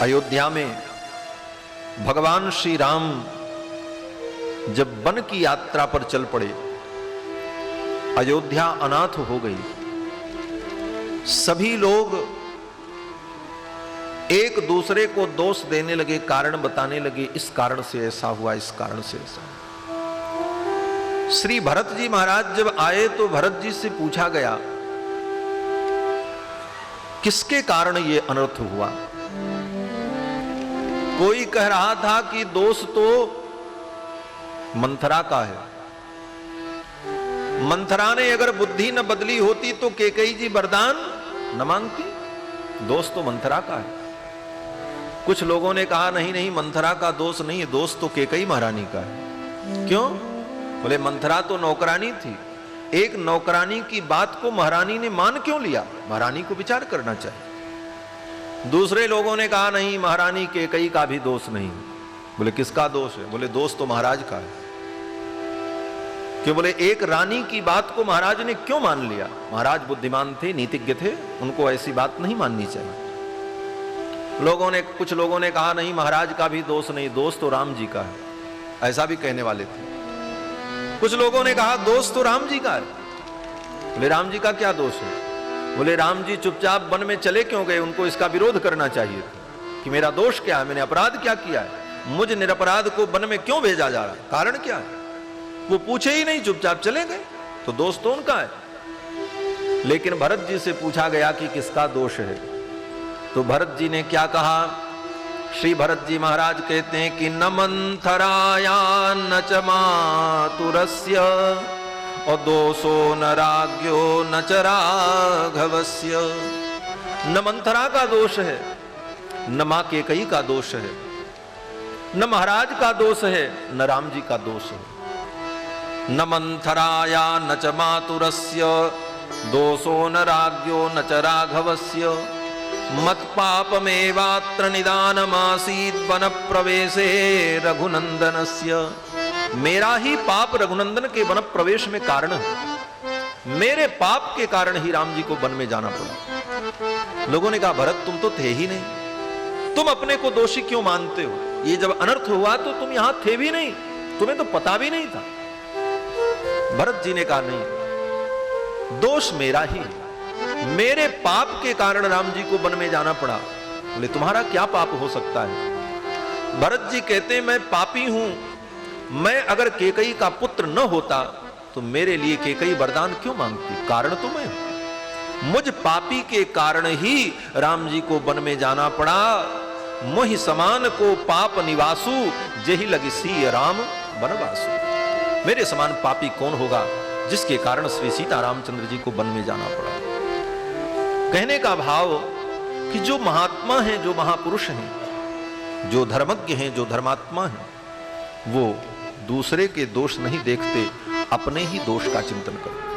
अयोध्या में भगवान श्री राम जब वन की यात्रा पर चल पड़े, अयोध्या अनाथ हो गई। सभी लोग एक दूसरे को दोष देने लगे, कारण बताने लगे, इस कारण से ऐसा हुआ, इस कारण से ऐसा। श्री भरत जी महाराज जब आए तो भरत जी से पूछा गया किसके कारण ये अनर्थ हुआ। कोई कह रहा था कि दोष तो मंथरा का है, मंथरा ने अगर बुद्धि न बदली होती तो कैकेयी जी वरदान न मांगती, दोष तो मंथरा का है। कुछ लोगों ने कहा नहीं नहीं, मंथरा का दोष नहीं है, दोष तो कैकेयी महारानी का है। क्यों? बोले मंथरा तो नौकरानी थी, एक नौकरानी की बात को महारानी ने मान क्यों लिया? महारानी को विचार करना चाहिए। दूसरे लोगों ने कहा नहीं, महारानी कैकेयी का भी दोष नहीं। बोले किसका दोष है? बोले दोष तो महाराज का है। कि बोले एक रानी की बात को महाराज ने क्यों मान लिया? महाराज बुद्धिमान थे, नीतिज्ञ थे, उनको ऐसी बात नहीं माननी चाहिए। कुछ लोगों ने कहा नहीं, महाराज का भी दोष नहीं, दोष तो राम जी का है, ऐसा भी कहने वाले थे। कुछ लोगों ने कहा दोष तो राम जी का है। बोले राम जी का क्या दोष है? बोले राम जी चुपचाप वन में चले क्यों गए? उनको इसका विरोध करना चाहिए था कि मेरा दोष क्या है, मैंने अपराध क्या किया है, मुझ निरपराध को वन में क्यों भेजा जा रहा है, कारण क्या है? वो पूछे ही नहीं, चुपचाप चले गए, तो दोष तो उनका है। लेकिन भरत जी से पूछा गया कि किसका दोष है, तो भरत जी ने क्या कहा? श्री भरत जी महाराज कहते हैं कि न मंथराया न च मातुरस्य और दोषो न राज्ञो न च राघवस्य। न मंथरा का दोष है, न मां कैकेयी का दोष है, न महाराज का दोष है, न राम जी का दोष है। न मंथराया न च मातुरस्य दोषो न राज्ञो न च राघवस्य। मत्पापमेवात्र निदानमासीत् वन प्रवेशे रघुनंदनस्य। मेरा ही पाप रघुनंदन के वन प्रवेश में कारण है, मेरे पाप के कारण ही राम जी को वन में जाना पड़ा। लोगों ने कहा भरत तुम तो थे ही नहीं, तुम अपने को दोषी क्यों मानते हो? ये जब अनर्थ हुआ तो तुम यहां थे भी नहीं, तुम्हें तो पता भी नहीं था। भरत जी ने कहा नहीं, दोष मेरा ही है, मेरे पाप के कारण राम जी को वन में जाना पड़ा। बोले तुम्हारा क्या पाप हो सकता है? भरत जी कहते हैं मैं पापी हूं, मैं अगर कैकेयी का पुत्र न होता तो मेरे लिए कैकेयी वरदान क्यों मांगती? कारण तो मैं हूं, मुझ पापी के कारण ही राम जी को वन में जाना पड़ा। मोहि समान को पाप निवासु जेहि लगी सी राम वनवासु। मेरे समान पापी कौन होगा जिसके कारण श्री सीता रामचंद्र जी को वन में जाना पड़ा। कहने का भाव कि जो महात्मा हैं, जो महापुरुष हैं, जो धर्मज्ञ हैं, जो धर्मात्मा हैं, वो दूसरे के दोष नहीं देखते, अपने ही दोष का चिंतन करते।